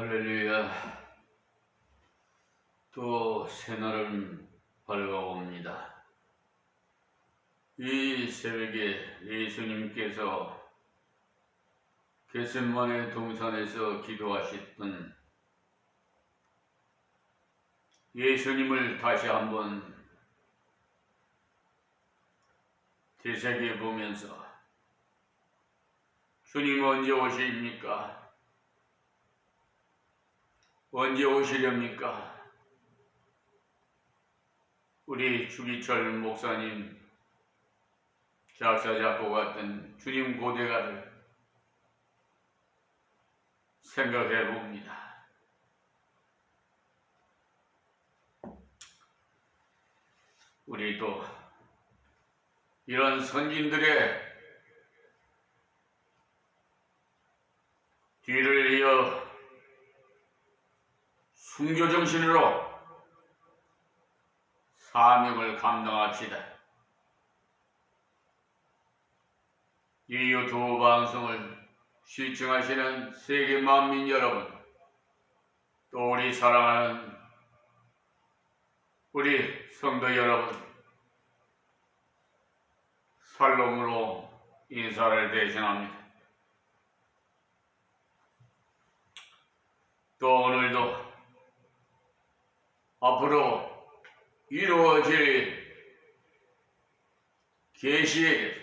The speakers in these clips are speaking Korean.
할렐루야. 또 새날은 밝아옵니다. 이 새벽에 예수님께서 겟세마네 동산에서 기도하셨던 예수님을 다시 한번 되새겨 보면서 주님 언제 오십니까? 언제 오시렵니까? 우리 주기철 목사님 작사 작곡했던 주님 고대가를 생각해 봅니다. 우리도 이런 선진들의 뒤를 이어 순교정신으로 사명을 감당합시다. 이 유튜브 방송을 시청하시는 세계 만민 여러분, 또 우리 사랑하는 우리 성도 여러분, 살롬으로 인사를 대신합니다. 또 오늘도 앞으로 이루어질 계시에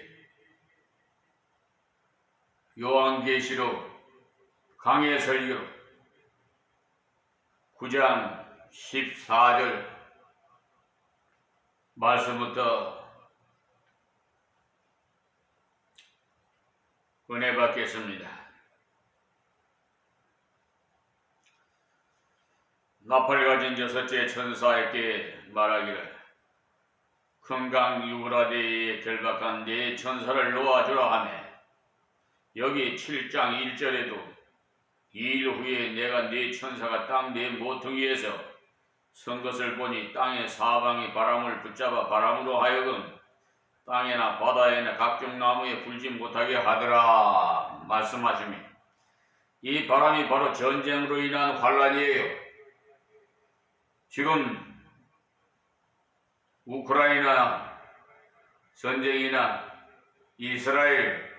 요한계시록 강해 설교 9장 14절 말씀부터 은혜 받겠습니다. 나팔 가진 여섯째 천사에게 말하기를 큰 강 유브라데에 결박한 네 천사를 놓아주라 하며 여기 7장 1절에도 2일 후에 내가 네 천사가 땅 네 모퉁이에서 선 것을 보니 땅의 사방이 바람을 붙잡아 바람으로 하여금 땅에나 바다에나 각종 나무에 불지 못하게 하더라 말씀하시며 이 바람이 바로 전쟁으로 인한 환란이에요. 지금 우크라이나 전쟁이나 이스라엘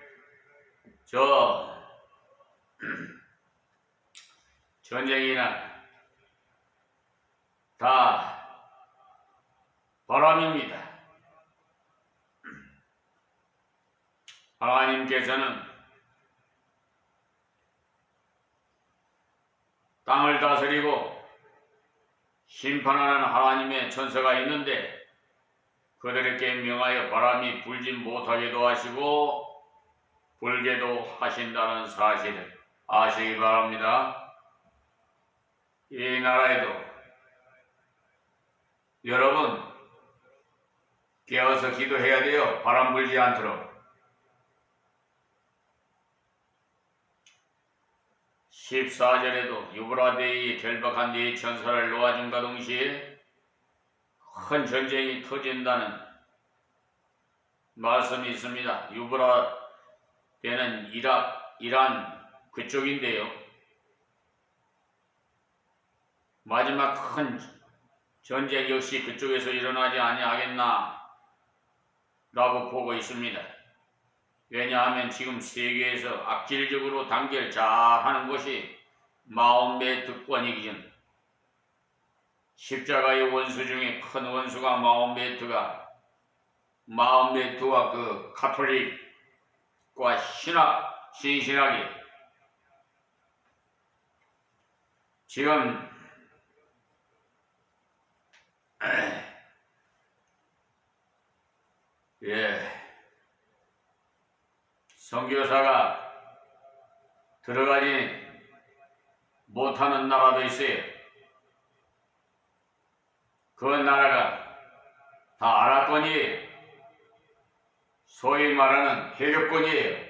전쟁이나 다 바람입니다. 하나님께서는 땅을 다스리고 심판하는 하나님의 천사가 있는데 그들에게 명하여 바람이 불지 못하게도 하시고 불게도 하신다는 사실을 아시기 바랍니다. 이 나라에도 여러분 깨어서 기도해야 돼요. 바람 불지 않도록. 14절에도 유브라데에 결박한 네 천사를 놓아준과 동시에 큰 전쟁이 터진다는 말씀이 있습니다. 유브라데는 이란 그쪽인데요. 마지막 큰 전쟁 역시 그쪽에서 일어나지 아니하겠나 라고 보고 있습니다. 왜냐하면 지금 세계에서 악질적으로 단결 잘하는 곳이 마홈메트권이기는 십자가의 원수 중에 큰 원수가 마홈메트와 그 가톨릭과 신신하게 지금 선교사가 들어가지 못하는 나라도 있어요. 그 나라가 다 아랍권이에요. 소위 말하는 해격권이에요.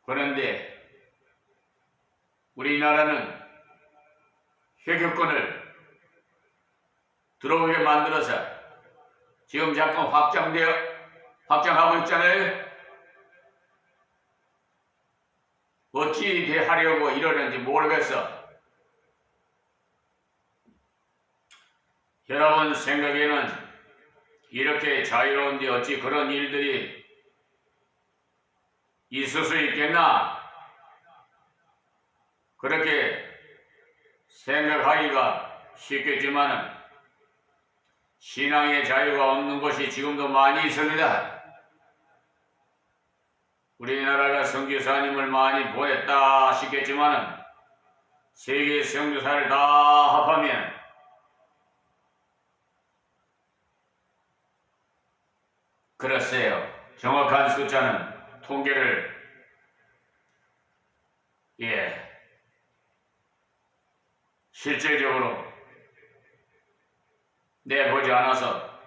그런데 우리나라는 해격권을 들어오게 만들어서 지금 잠깐 확장하고 있잖아요. 어찌 대하려고 이러는지 모르겠어. 여러분 생각에는 이렇게 자유로운데 어찌 그런 일들이 있을 수 있겠나? 그렇게 생각하기가 쉽겠지만은 신앙의 자유가 없는 곳이 지금도 많이 있습니다. 우리나라가 선교사님을 많이 보냈다 싶겠지만은 세계 선교사를 다 합하면 글쎄요, 정확한 숫자는 통계를 실질적으로 내보지 않아서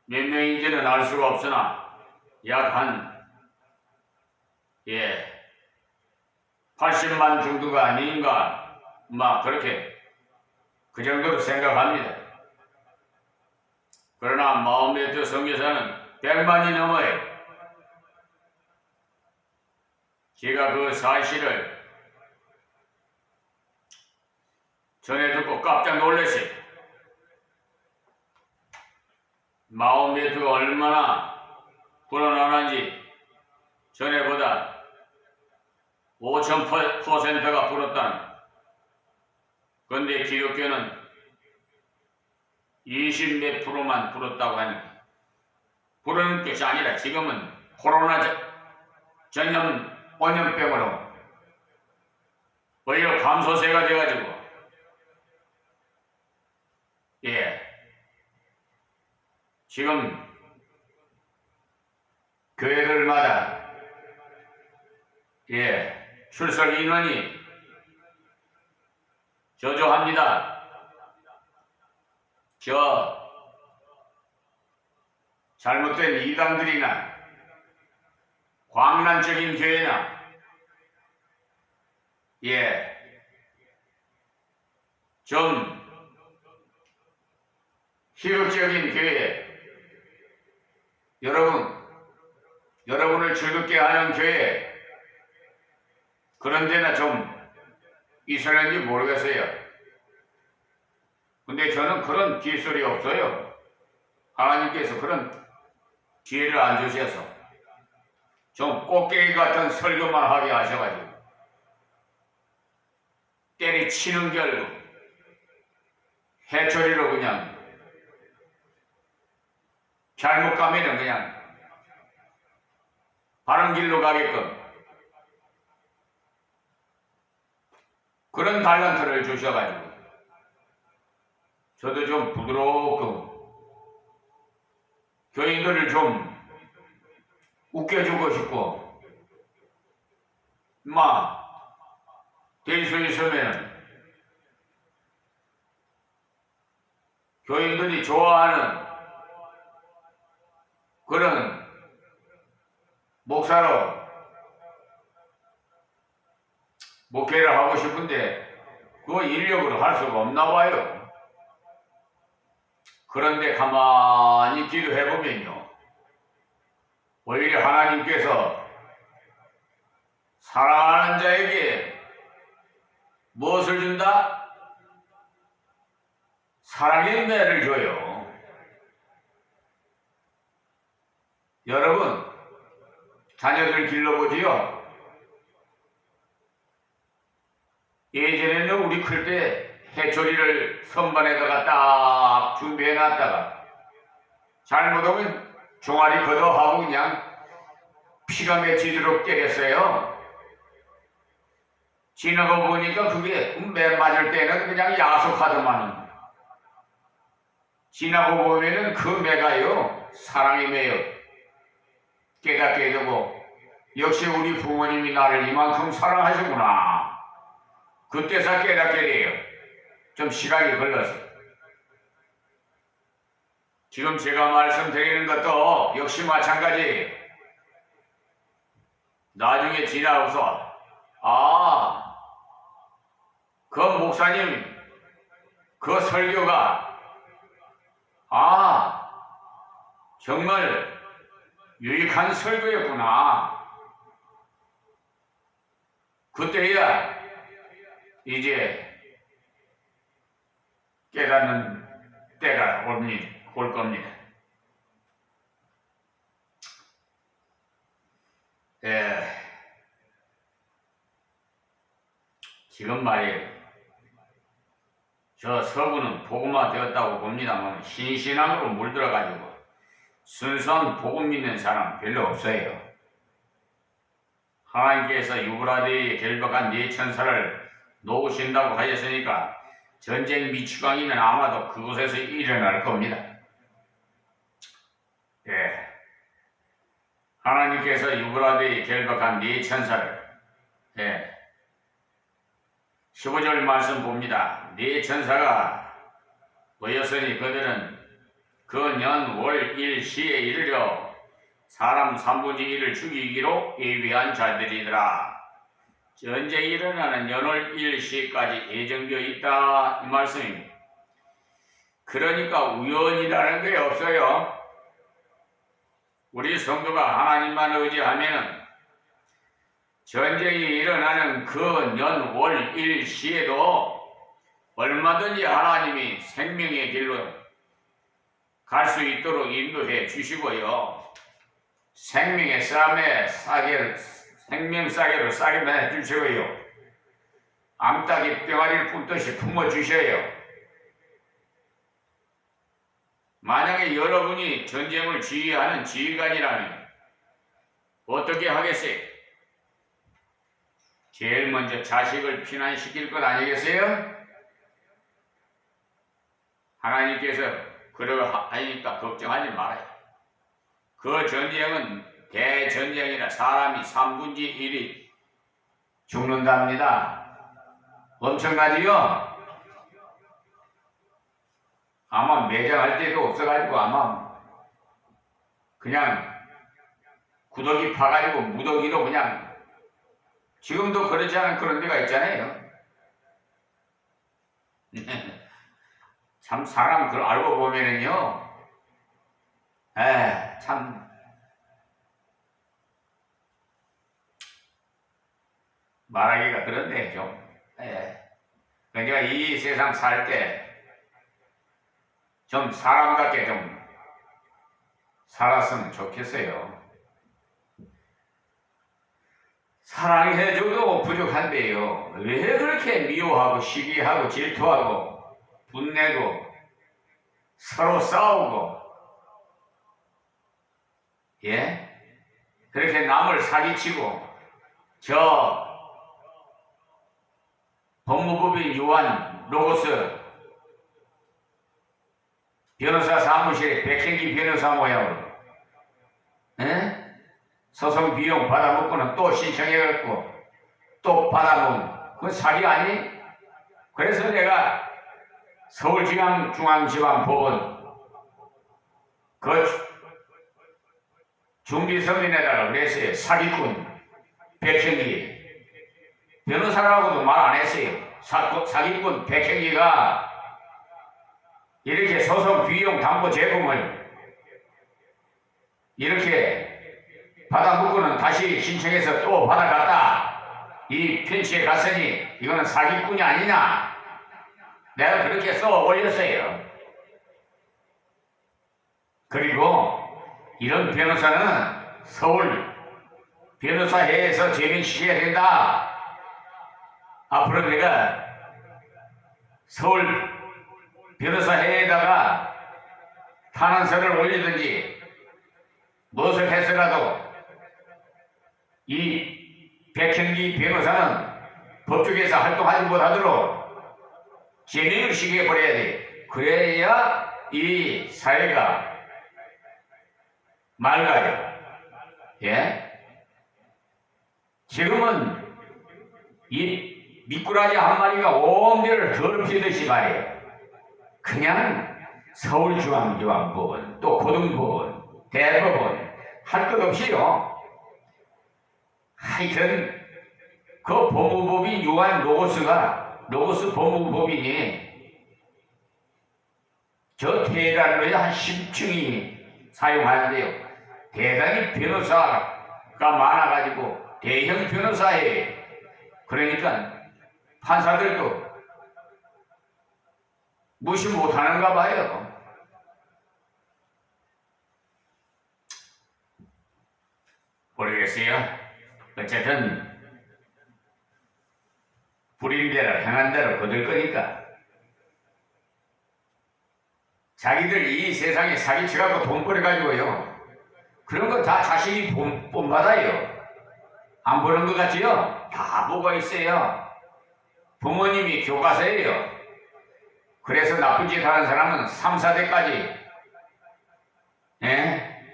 몇 명인지는 알 수가 없으나 약 한 80만 정도가 아닌가 막 그렇게 그 정도로 생각합니다. 그러나 마음베트 선교사는 100만이 넘어요. 제가 그 사실을 전해 듣고 깜짝 놀랐어요. 마음베트가 얼마나 불어나는지 전에보다 5000%가 불었다는. 그런데 기독교는 20몇 프로만 불었다고 하니까 부르는 것이 아니라 지금은 코로나 전염 원염병으로 오히려 감소세가 돼가지고 지금 교회들마다 출석 인원이 저조합니다. 잘못된 이단들이나 광란적인 교회나 좀 희극적인 교회, 여러분을 즐겁게 하는 교회, 그런 데나 좀 있었는지 모르겠어요. 근데 저는 그런 기술이 없어요. 하나님께서 그런 기회를 안 주셔서 좀 꽃게기 같은 설교만 하게 하셔가지고 때리치는 결로 해초리로 그냥 잘못 가면은 그냥 바른 길로 가게끔 그런 달란트를 주셔가지고 저도 좀 부드럽고 교인들을 좀 웃겨주고 싶고 될 수 있으면 교인들이 좋아하는 그런 목사로 목회를 하고 싶은데 그거 인력으로 할 수가 없나 봐요. 그런데 가만히 기도해보면요, 오히려 하나님께서 사랑하는 자에게 무엇을 준다? 사랑의 은혜를 줘요. 여러분, 자녀들 길러보지요. 예전에는 우리 클 때 해초리를 선반에다가 딱 준비해놨다가 잘못하면 종아리 걷어하고 그냥 피가 맺히도록 때렸어요. 지나고 보니까 그게 매 맞을 때는 그냥 야속하더만은 지나고 보면은 그 매가요 사랑의 매요 깨닫게 되고 역시 우리 부모님이 나를 이만큼 사랑하시구나. 그때서 깨닫게 돼요. 좀 시간이 걸려서. 지금 제가 말씀드리는 것도 역시 마찬가지예요. 나중에 지나고서 그 목사님 그 설교가 정말 유익한 설교였구나. 그때야 이제 깨닫는 때가 올 겁니다. 지금 말이에요. 저 서구는 복음화 되었다고 봅니다만 신신앙으로 물들어가지고 순수한 복음 믿는 사람 별로 없어요. 하나님께서 유브라데에 결박한 네 천사를 놓으신다고 하였으니까 전쟁 미치광이는 아마도 그곳에서 일어날 겁니다. 하나님께서 유브라데에 결박한 네 천사를 15절 말씀 봅니다. 네 천사가 모였으니 그들은 그 년 월 일시에 이르려 사람 3분의 1을 죽이기로 예비한 자들이더라. 전쟁이 일어나는 연월 일시까지 예정되어 있다 이 말씀입니다. 그러니까 우연이라는 게 없어요. 우리 성도가 하나님만 의지하면 전쟁이 일어나는 그 년 월 일시에도 얼마든지 하나님이 생명의 길로 갈 수 있도록 인도해 주시고요. 생명의 쌈에 생명 싸개로 싸게 내 주시고요. 암탉이 병아리를 뿜듯이 품어주셔요. 만약에 여러분이 전쟁을 지휘하는 지휘관이라면 어떻게 하겠어요? 제일 먼저 자식을 피난시킬 것 아니겠어요? 하나님께서 그러고 하니까 걱정하지 말아요. 그 전쟁은 대전쟁이라 사람이 3분의 1이 죽는답니다. 엄청나지요? 아마 매장할 때도 없어가지고 아마 그냥 구더기 파가지고 무더기로 그냥 지금도 그렇지 않은 그런 데가 있잖아요. 참 사람 그걸 알고 보면은요, 참 말하기가 그런데 좀, 그러니까 이 세상 살 때 좀 사람답게 좀 살았으면 좋겠어요. 사랑해줘도 부족한데요. 왜 그렇게 미워하고 시기하고 질투하고 분내고 서로 싸우고 그렇게 남을 사기치고 저 법무법인 유한 로고스 변호사 사무실에 백행기 변호사 모양으로 소송 비용 받아먹고는 또 신청해갖고 또 받아먹는 그건 사기 아니? 그래서 내가 서울중앙지방법원 그 중비서면에다가 그랬어요. 사기꾼 백행기 변호사라고도 말 안 했어요. 사기꾼 백행기가 이렇게 소송 비용 담보 제공을 이렇게 받아먹고는 다시 신청해서 또 받아갔다. 이 편지에 갔으니 이거는 사기꾼이 아니냐. 내가 그렇게 써 올렸어요. 그리고 이런 변호사는 서울 변호사회에서 제명시켜야 된다. 앞으로 내가 서울 변호사회에다가 탄원서를 올리든지 무엇을 해서라도 이 백현기 변호사는 법조계에서 활동하지 못하도록 제명을 시켜버려야 돼. 그래야 이 사회가 맑아요. 지금은 이 미꾸라지 한 마리가 온 데를 더럽히듯이 말이에요. 그냥 서울중앙지방법원, 또 고등법원, 대법원 할 것 없이요. 하여튼 그 법무법인 유한 로고스 법무법인이 저 대단로에 한 10층이 사용하는데요. 대단히 변호사가 많아가지고 대형 변호사에 그러니까 판사들도 무시 못하는가 봐요. 모르겠어요. 어쨌든 부린 대로 행한 대로 거둘 거니까 자기들 이 세상에 사기쳐갖고 돈 벌어가지고요. 그런 거 다 자식이 본받아요. 안 보는 것 같지요? 다 보고 있어요. 부모님이 교과서예요. 그래서 나쁜 짓 하는 사람은 3, 4대까지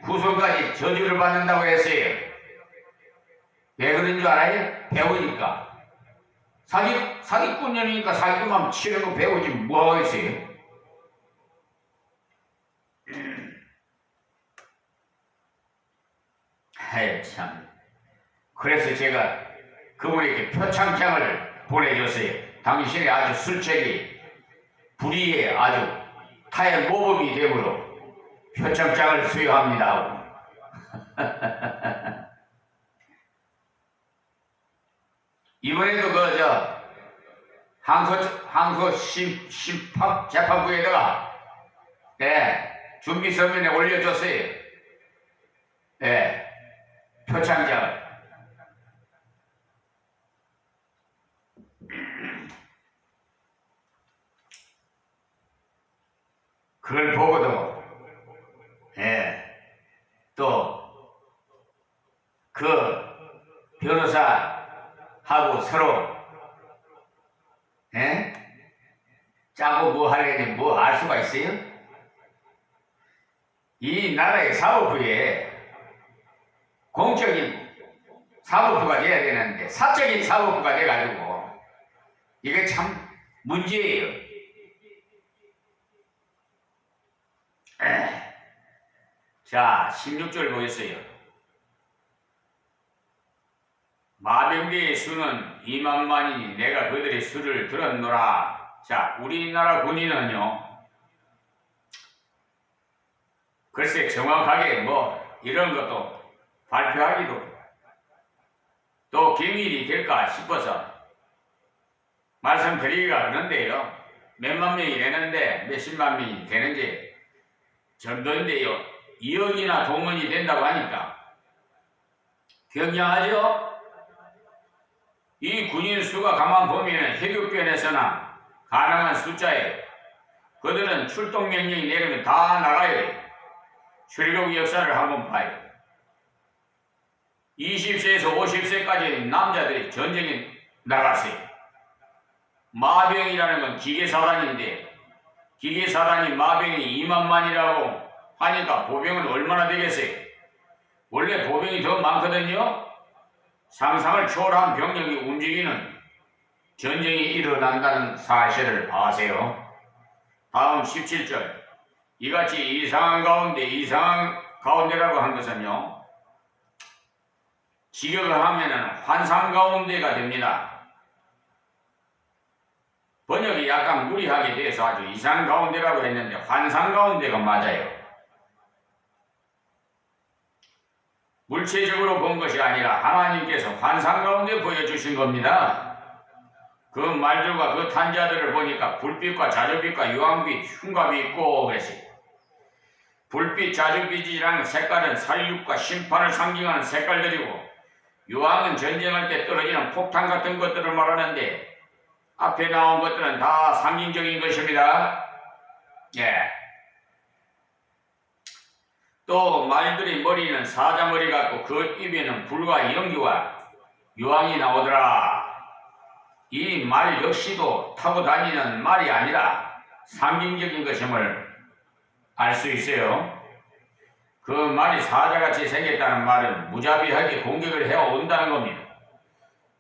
구속까지 저주를 받는다고 했어요. 왜 그런 줄 알아요? 배우니까. 사기꾼이니까 사기꾼만 치는 거 배우지 뭐하고 있어요? 아유 참. 그래서 제가 그분에게 표창장을 보내줬어요. 당신의 아주 술책이 불의에 아주 타의 모범이 되므로 표창장을 수여합니다 하고. 이번에도 항소 재판부에다가 준비 서면에 올려줬어요. 표창장을. 그걸 보고도 또 그 변호사하고 서로 짜고 뭐 하려니 뭐 알 수가 있어요? 이 나라의 사법부에 공적인 사법부가 돼야 되는데 사적인 사법부가 돼가지고 이게 참 문제예요. 자, 16절 보겠어요. 마병대의 수는 2만만이니 내가 그들의 수를 들었노라. 자, 우리나라 군인은요, 글쎄 정확하게 뭐 이런 것도 발표하기도 또 기밀이 될까 싶어서 말씀드리기가 그런데요. 몇만 명이 되는데 몇십만 명이 되는지 정도인데요. 2억이나 동원이 된다고 하니까 굉장하죠? 이 군인 수가 가만 보면 해교권에서나 가능한 숫자예요. 그들은 출동 명령이 내리면 다 나가야 돼요. 출국 역사를 한번 봐요. 20세에서 50세까지 남자들이 전쟁에 나갔어요. 마병이라는 건 기계사단인데 기계사단이 마병이 2만만이라고 하니까 보병은 얼마나 되겠어요? 원래 보병이 더 많거든요. 상상을 초월한 병력이 움직이는 전쟁이 일어난다는 사실을 아세요? 다음 17절. 이같이 이상한 가운데라고 한 것은요, 직역을 하면은 환상 가운데가 됩니다. 번역이 약간 무리하게 돼서 아주 이상 가운데라고 했는데 환상 가운데가 맞아요. 물체적으로 본 것이 아니라 하나님께서 환상 가운데 보여주신 겁니다. 그 말들과 그 탄자들을 보니까 불빛과 자주빛과 유황빛, 흉갑이 있고 그랬어요. 불빛, 자주빛이라는 색깔은 살육과 심판을 상징하는 색깔들이고 유황은 전쟁할 때 떨어지는 폭탄 같은 것들을 말하는데 앞에 나온 것들은 다 상징적인 것입니다. 또 말들이 머리는 사자머리 같고 그 입에는 불과 연기와 유황이 나오더라. 이 말 역시도 타고 다니는 말이 아니라 상징적인 것임을 알 수 있어요. 그 말이 사자같이 생겼다는 말은 무자비하게 공격을 해온다는 겁니다.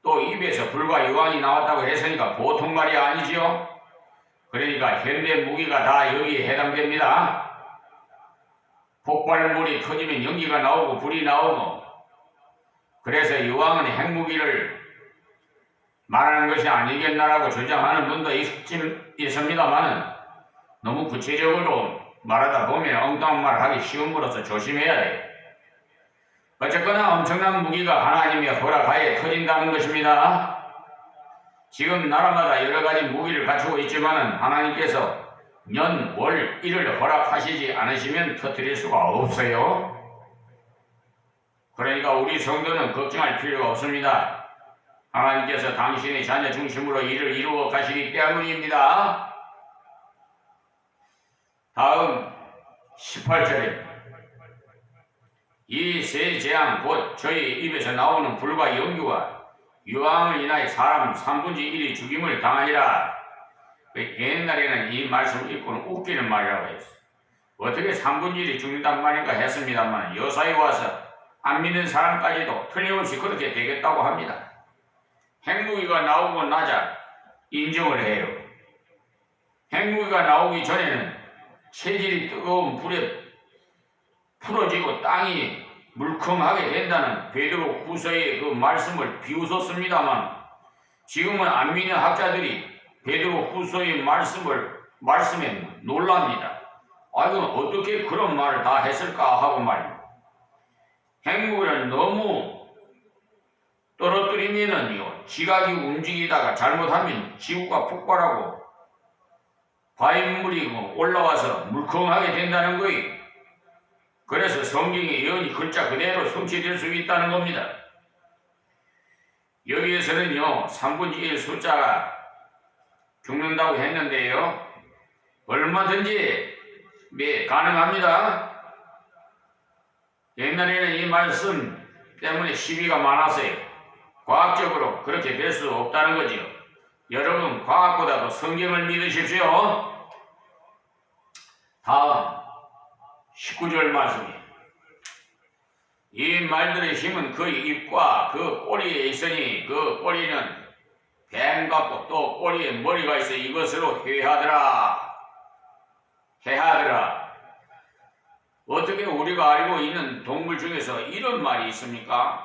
또 입에서 불과 유황이 나왔다고 했으니까 보통 말이 아니지요. 그러니까 현대 무기가 다 여기에 해당됩니다. 폭발물이 터지면 연기가 나오고 불이 나오고, 그래서 유황은 핵무기를 말하는 것이 아니겠나라고 주장하는 분도 있습니다만은 너무 구체적으로 말하다 보면 엉뚱한 말을 하기 쉬움으로써 조심해야 돼요. 어쨌거나 엄청난 무기가 하나님의 허락하에 터진다는 것입니다. 지금 나라마다 여러 가지 무기를 갖추고 있지만은 하나님께서 년, 월, 일을 허락하시지 않으시면 터뜨릴 수가 없어요. 그러니까 우리 성도는 걱정할 필요가 없습니다. 하나님께서 당신의 자녀 중심으로 일을 이루어 가시기 때문입니다. 다음 18절입니다. 이 세 재앙 곧 저희 입에서 나오는 불과 연기와 유황을 인하여 사람 3분의 1이 죽임을 당하리라. 옛날에는 이 말씀을 읽고는 웃기는 말이라고 했어요. 어떻게 3분의 1이 죽는단 말인가 했습니다만 요사이 와서 안 믿는 사람까지도 틀림없이 그렇게 되겠다고 합니다. 핵무기가 나오고 나자 인정을 해요. 핵무기가 나오기 전에는 체질이 뜨거운 불에 풀어지고 땅이 물컹하게 된다는 베드로 후서의 그 말씀을 비웃었습니다만 지금은 안 믿는 학자들이 베드로 후서의 말씀에 놀랍니다. 이건 어떻게 그런 말을 다 했을까 하고 말입니다. 핵무기를 너무 떨어뜨리면은요, 지각이 움직이다가 잘못하면 지구가 폭발하고 바윗물이 올라와서 물컹하게 된다는 거예요. 그래서 성경의 예언이 글자 그대로 성취될 수 있다는 겁니다. 여기에서는요, 3분의 1 숫자가 죽는다고 했는데요, 얼마든지 가능합니다. 옛날에는 이 말씀 때문에 시비가 많았어요. 과학적으로 그렇게 될 수 없다는 거지요. 여러분, 과학보다도 성경을 믿으십시오. 다음 19절 말씀이에요. 이 말들의 힘은 그 입과 그 꼬리에 있으니 그 꼬리는 뱀 같고 또 꼬리에 머리가 있어 이것으로 회하더라. 어떻게 우리가 알고 있는 동물 중에서 이런 말이 있습니까?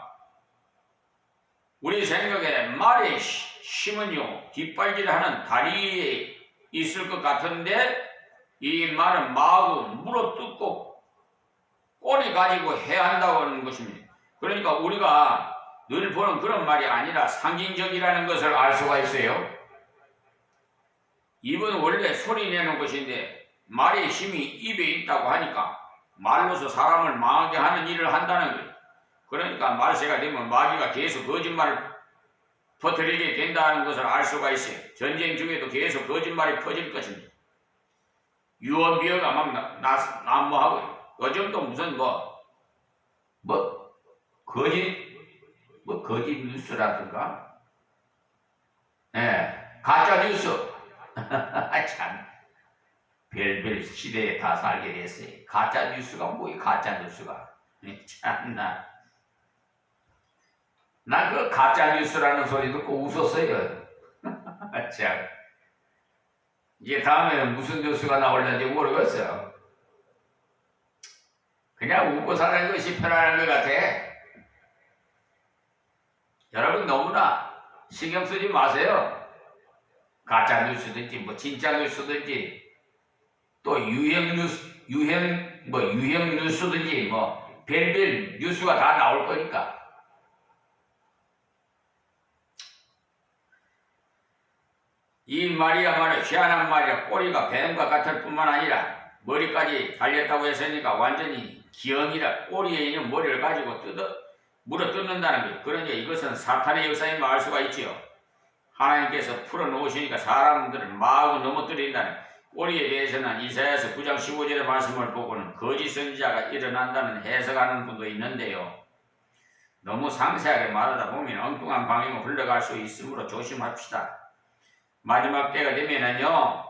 우리 생각에 말의 힘은요, 뒷발질하는 다리에 있을 것 같은데 이 말은 마구 물어뜯고 꼬리 가지고 해한다고 하는 것입니다. 그러니까 우리가 늘 보는 그런 말이 아니라 상징적이라는 것을 알 수가 있어요. 입은 원래 소리 내는 것인데 말의 힘이 입에 있다고 하니까 말로서 사람을 망하게 하는 일을 한다는 거예요. 그러니까 말세가 되면 마귀가 계속 거짓말을 퍼뜨리게 된다는 것을 알 수가 있어요. 전쟁 중에도 계속 거짓말이 퍼질 것입니다. 유언비어가 막 난무하고 요즘도 무슨 거짓 뉴스라든가 가짜 뉴스 참 별별 시대에 다 살게 됐어요. 가짜 뉴스가 뭐야? 가짜 뉴스가 참나. 난 그 가짜 뉴스라는 소리 듣고 웃었어요. 참. 이제 다음에 무슨 뉴스가 나올는지 모르겠어요. 그냥 웃고 사는 것이 편안한 것 같아. 여러분 너무나 신경 쓰지 마세요. 가짜 뉴스든지 뭐 진짜 뉴스든지 또 유행 뉴스든지 뭐 별별 뉴스가 다 나올 거니까. 이 말이야말로 희한한 말이야. 꼬리가 뱀과 같을 뿐만 아니라 머리까지 달렸다고 했으니까 완전히 기형이라 꼬리에 있는 머리를 가지고 물어 뜯는다는 거예요. 그러니까 이것은 사탄의 역사임을 알 수가 있지요. 하나님께서 풀어놓으시니까 사람들을 마구 넘어뜨린다는 꼬리에 대해서는 이사야서 9장 15절의 말씀을 보고는 거짓 선지자가 일어난다는 해석하는 분도 있는데요. 너무 상세하게 말하다 보면 엉뚱한 방향으로 흘러갈 수 있으므로 조심합시다. 마지막 때가 되면은요,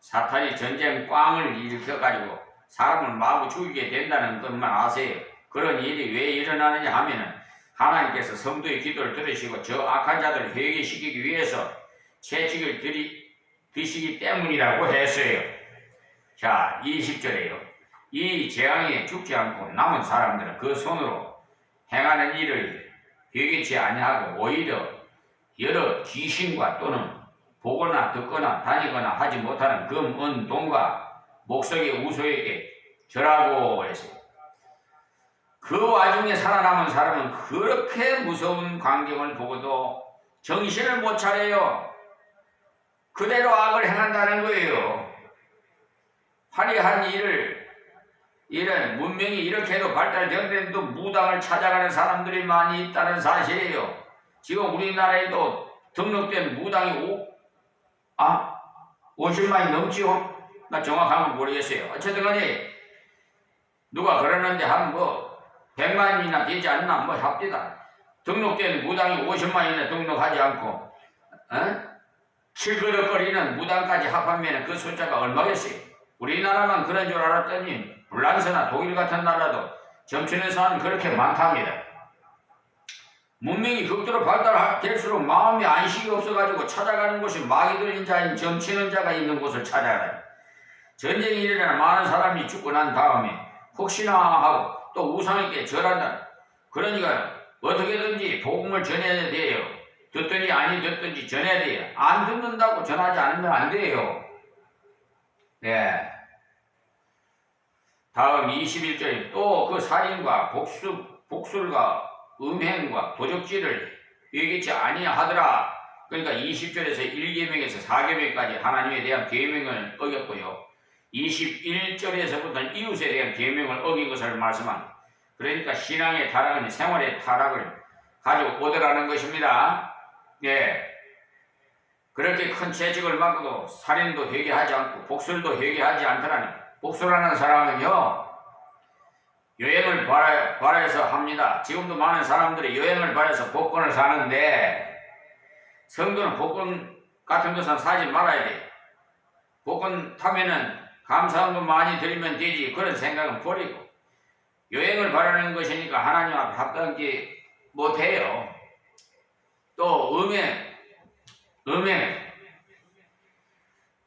사탄이 전쟁 꽝을 일으켜가지고 사람을 마구 죽이게 된다는 것만 아세요. 그런 일이 왜 일어나느냐 하면은 하나님께서 성도의 기도를 들으시고 저 악한 자들을 회개시키기 위해서 채찍을 드시기 때문이라고 했어요. 자, 20절에요. 이 재앙에 죽지 않고 남은 사람들은 그 손으로 행하는 일을 회개치 아니하고 오히려 여러 귀신과 또는 보거나 듣거나 다니거나 하지 못하는 금, 은, 동과 목석의 우소에게 절하고 했어요. 그 와중에 살아남은 사람은 그렇게 무서운 광경을 보고도 정신을 못 차려요. 그대로 악을 행한다는 거예요. 화려한 일을 이런 문명이 이렇게도 발달되었는데도 무당을 찾아가는 사람들이 많이 있다는 사실이에요. 지금 우리나라에도 등록된 무당이 50만이 넘지요? 나 정확한 건 모르겠어요. 어쨌든 간에 누가 그러는데 한 100만이나 되지 않나 합디다. 등록된 무당이 50만이나 등록하지 않고 칠그릇거리는 무당까지 합하면 그 숫자가 얼마겠어요? 우리나라만 그런 줄 알았더니 불란서나 독일 같은 나라도 점치는 그렇게 많답니다. 문명이 극도로 발달될수록 마음에 안식이 없어가지고 찾아가는 곳이 마귀 들린 자인 점치는 자가 있는 곳을 찾아가요. 전쟁이 일어나 많은 사람이 죽고 난 다음에 혹시나 하고 또 우상에게 절한다. 그러니까 어떻게든지 복음을 전해야 돼요. 듣더니 아니 듣든지 전해야 돼요. 안 듣는다고 전하지 않으면 안 돼요. 네. 다음 21절에 또 그 살인과 복술과 음행과 도적질을 예기치 아니하더라. 그러니까 20절에서 1계명에서 4계명까지 하나님에 대한 계명을 어겼고요. 21절에서부터는 이웃에 대한 계명을 어긴 것을 말씀합니다. 그러니까 신앙의 타락은 생활의 타락을 가져오더라는 것입니다. 예. 그렇게 큰 채찍을 맞고도 살인도 회개하지 않고 복술도 회개하지 않더라니. 복술하는 사람은요, 여행을 바라서 합니다. 지금도 많은 사람들이 여행을 바라서 복권을 사는데, 성도는 복권 같은 것은 사지 말아야 돼. 복권 타면은 감사한 거 많이 드리면 되지. 그런 생각은 버리고, 여행을 바라는 것이니까 하나님 앞에 합당하지 못해요. 또 음행,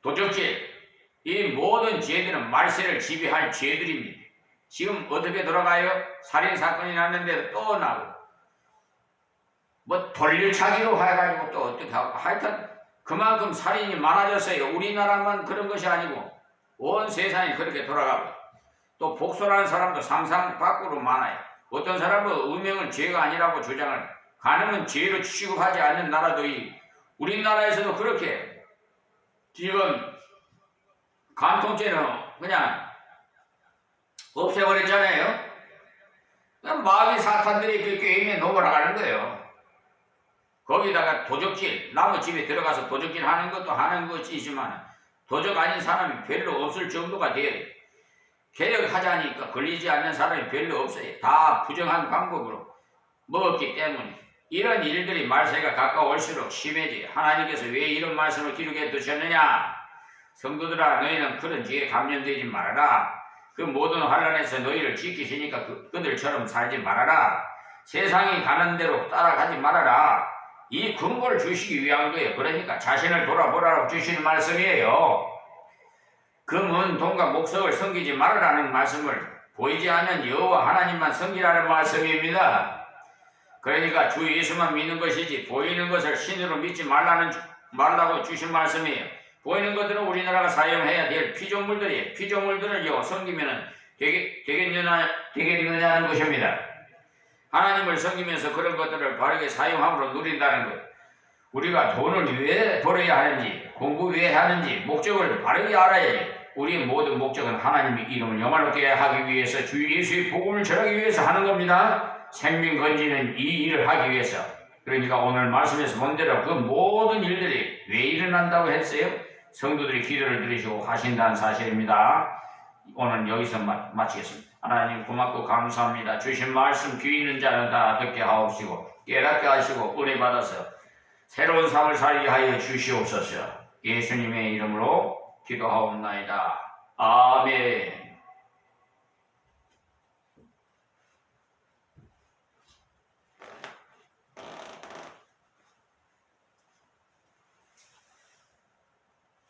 도적질, 이 모든 죄들은 말세를 지배할 죄들입니다. 지금 어떻게 돌아가요? 살인사건이 났는데 또 나고 돌려차기로 해가지고 또 어떻게 하고 하여튼 그만큼 살인이 많아졌어요. 우리나라만 그런 것이 아니고 온 세상이 그렇게 돌아가고 또 복수라는 사람도 상상 밖으로 많아요. 어떤 사람은 음행은 죄가 아니라고 주장을 간음은 죄로 취급하지 않는 나라도 우리나라에서도 그렇게 지금 간통죄는 그냥 없애버렸잖아요. 마귀 사탄들이 그 게임에 넘어가는 거예요. 거기다가 도적질, 남의 집에 들어가서 도적질 하는 것도 하는 것이지만 도적 아닌 사람이 별로 없을 정도가 돼요. 개혁하자니까 걸리지 않는 사람이 별로 없어요. 다 부정한 방법으로 먹었기 때문에 이런 일들이 말세가 가까울수록 심해져요. 하나님께서 왜 이런 말씀을 기록해 두셨느냐? 성도들아, 너희는 그런 죄에 감염되지 말아라. 그 모든 환난에서 너희를 지키시니까 그들처럼 살지 말아라. 세상이 가는 대로 따라가지 말아라. 이 근거를 주시기 위한 거예요. 그러니까 자신을 돌아보라고 주시는 말씀이에요. 금은 돈과 목석을 섬기지 말아라는 말씀을 보이지 않는 여호와 하나님만 섬기라는 말씀입니다. 그러니까 주 예수만 믿는 것이지 보이는 것을 신으로 믿지 말라고 주신 말씀이에요. 보이는 것들은 우리나라가 사용해야 될 피조물들이에요. 피조물들을 섬기면 되겠느냐는 것입니다. 하나님을 섬기면서 그런 것들을 바르게 사용함으로 누린다는 것. 우리가 돈을 왜 벌어야 하는지, 공부 왜 하는지 목적을 바르게 알아야지. 우리의 모든 목적은 하나님의 이름을 영화롭게 하기 위해서 주 예수의 복음을 전하기 위해서 하는 겁니다. 생명 건지는 이 일을 하기 위해서. 그러니까 오늘 말씀에서 본 대로 그 모든 일들이 왜 일어난다고 했어요? 성도들이 기도를 드리시고 하신다는 사실입니다. 오늘 여기서 마치겠습니다. 하나님 고맙고 감사합니다. 주신 말씀 귀 있는 자는 다 듣게 하옵시고 깨닫게 하시고 은혜 받아서 새로운 삶을 살게 하여 주시옵소서. 예수님의 이름으로 기도하옵나이다. 아멘.